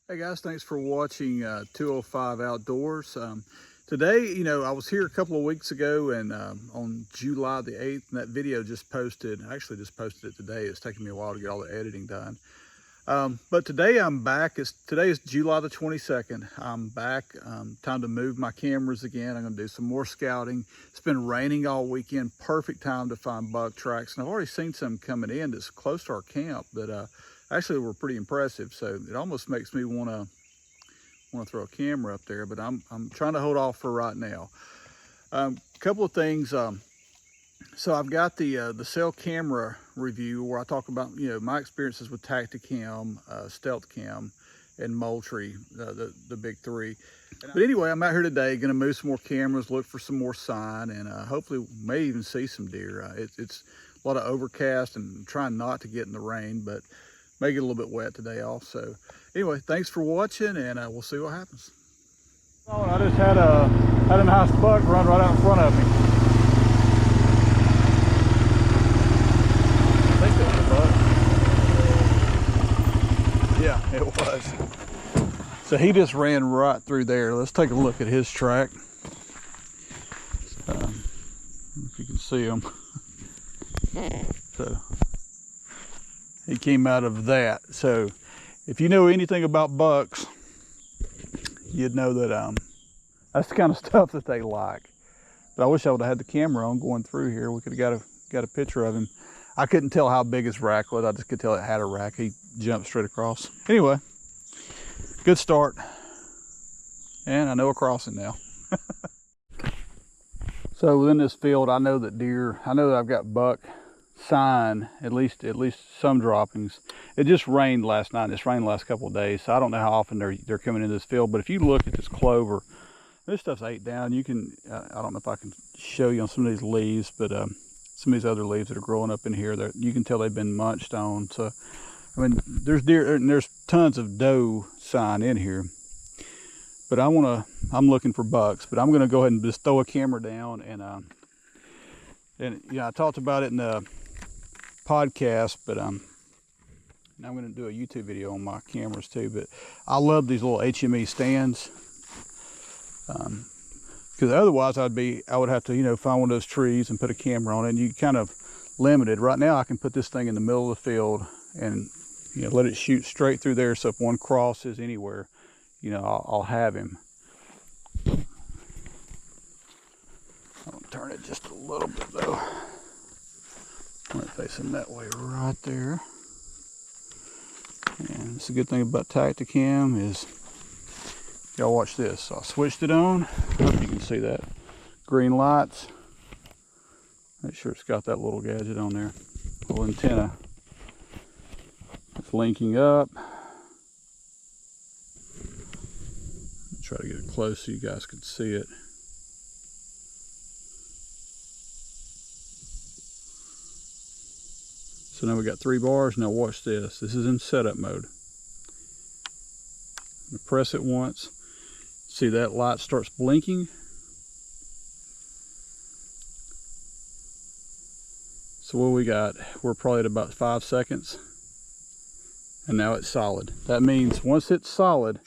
Hey guys, thanks for watching 205 Outdoors. Today, I was here a couple of weeks ago and on July the 8th, and that video just posted. I actually just posted it today. It's taken me a while to get all the editing done. But today I'm back. Today is July the 22nd. I'm back. Time to move my cameras again. I'm going to do some more scouting. It's been raining all weekend. Perfect time to find buck tracks. And I've already seen some coming in that's close to our camp that actually were pretty impressive. So it almost makes me want to throw a camera up there, but I'm trying to hold off for right now. A couple of things. So I've got the cell camera review where I talk about my experiences with Tacticam, Stealth Cam, and Moultrie, the big three. But anyway, I'm out here today, going to move some more cameras, look for some more sign, and hopefully may even see some deer. It's a lot of overcast and trying not to get in the rain, but may get a little bit wet today also. Anyway, thanks for watching, and we'll see what happens. Oh, I just had a nice buck run right out in front of me. I think that was a buck. Yeah, it was. So he just ran right through there. Let's take a look at his track. If you can see him. So he came out of that. So if you know anything about bucks, you'd know that that's the kind of stuff that they like. But I wish I would have had the camera on going through here. We could have got a picture of him. I couldn't tell how big his rack was. I just could tell it had a rack. He jumped straight across. Anyway, good start. And I know a crossing now. So within this field, I know that I've got buck sign, at least some droppings. It just rained last night. It's rained the last couple of days, so I don't know how often they're coming into this field. But if you look at this clover, this stuff's ate down. You can I don't know if I can show you on some of these leaves, but some of these other leaves that are growing up in here, you can tell they've been munched on. So I mean, there's deer and there's tons of doe sign in here. But I'm looking for bucks. But I'm gonna go ahead and just throw a camera down and I talked about it in the podcast, but I'm going to do a YouTube video on my cameras too. But I love these little HME stands because otherwise I would have to find one of those trees and put a camera on it, and you kind of limited. Right now I can put this thing in the middle of the field and let it shoot straight through there, so if one crosses anywhere, I'll have him. I'll turn it just a little bit though. I'm facing that way right there. And it's a good thing about Tacticam is, y'all watch this. So I switched it on. I hope you can see that. Green lights. Make sure it's got that little gadget on there. Little antenna. It's linking up. I'll try to get it close so you guys can see it. So now we got 3 bars. Now watch this. This is in setup mode. I'm gonna press it once. See that light starts blinking. So what we got? We're probably at about 5 seconds. And now it's solid. That means once it's solid,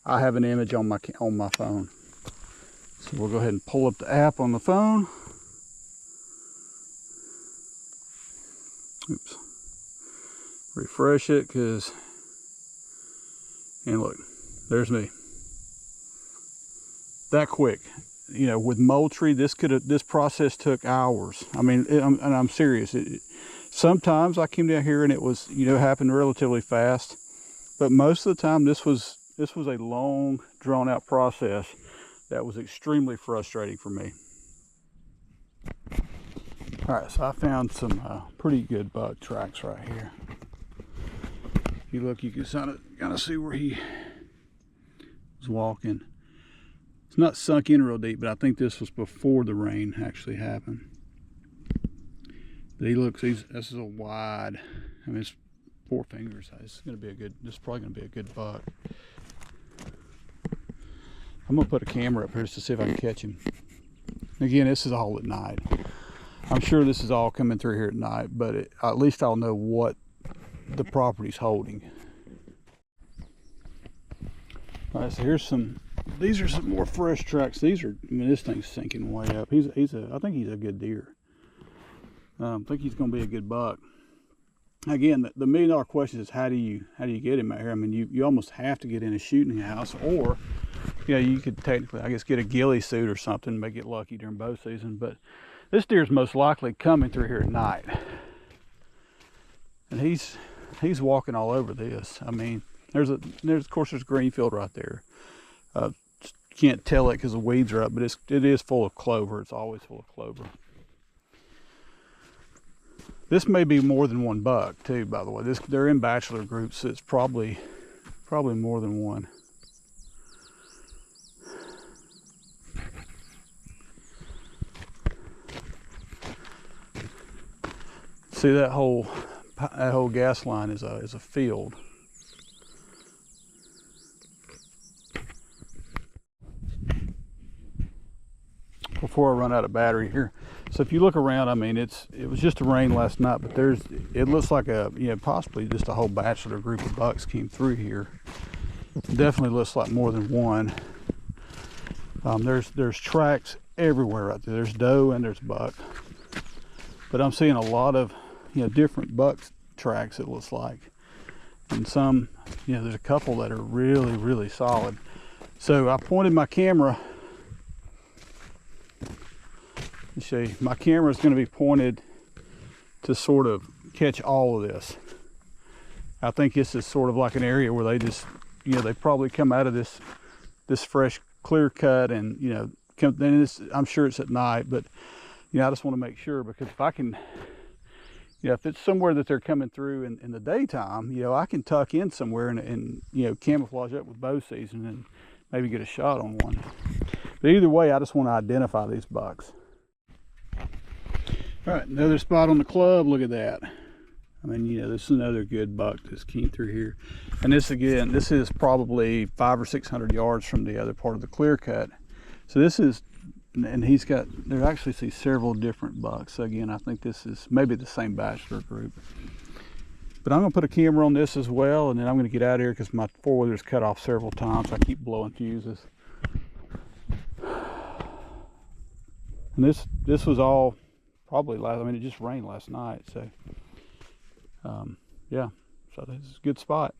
I have an image on my phone. So we'll go ahead and pull up the app on the phone. Oops. Refresh it, and look, there's me. That quick. With Moultrie, this process took hours. I mean, and I'm serious. Sometimes I came down here and it was, happened relatively fast, but most of the time this was a long, drawn out process that was extremely frustrating for me. All right, so I found some pretty good buck tracks right here. If you look, you can kind of see where he was walking. It's not sunk in real deep, but I think this was before the rain actually happened. But this is a wide, I mean, it's 4 fingers. This is probably gonna be a good buck. I'm gonna put a camera up here just to see if I can catch him. Again, this is all at night. I'm sure this is all coming through here at night, but at least I'll know what the property's holding. All right, so here's these are some more fresh tracks. These are, I mean, this thing's sinking way up. I think he's a good deer. I think he's going to be a good buck. Again, the $1 million question is how do you get him out here? I mean, you almost have to get in a shooting house, or you could technically, I guess, get a ghillie suit or something, may get lucky during bow season. But this deer's most likely coming through here at night, and he's walking all over this. I mean, there's of course there's green field right there. Can't tell it because the weeds are up, but it is full of clover. It's always full of clover. This may be more than one buck too, by the way. They're in bachelor groups, so it's probably more than one. See, that whole gas line is a field. Before I run out of battery here, so if you look around, I mean, it was just a rain last night, but it looks like possibly just a whole bachelor group of bucks came through here. Definitely looks like more than one. There's tracks everywhere right there. There's doe and there's buck, but I'm seeing a lot of different buck tracks, it looks like, and some there's a couple that are really, really solid. So I pointed my camera. You see, my camera is going to be pointed to sort of catch all of this. I think this is sort of like an area where they just, they probably come out of this fresh clear cut, and I'm sure it's at night, but I just want to make sure, because if I can, if it's somewhere that they're coming through in the daytime, I can tuck in somewhere and camouflage up with bow season and maybe get a shot on one. But either way, I just want to identify these bucks. All right, another spot on the club. Look at that. I mean, this is another good buck that came through here. And this is probably 500 or 600 yards from the other part of the clear cut. So this is, and there actually see several different bucks. So again, I think this is maybe the same bachelor group. But I'm gonna put a camera on this as well, and then I'm gonna get out of here because my four-wheeler's cut off several times. I keep blowing fuses. And this was all probably it just rained last night, so yeah, so this is a good spot.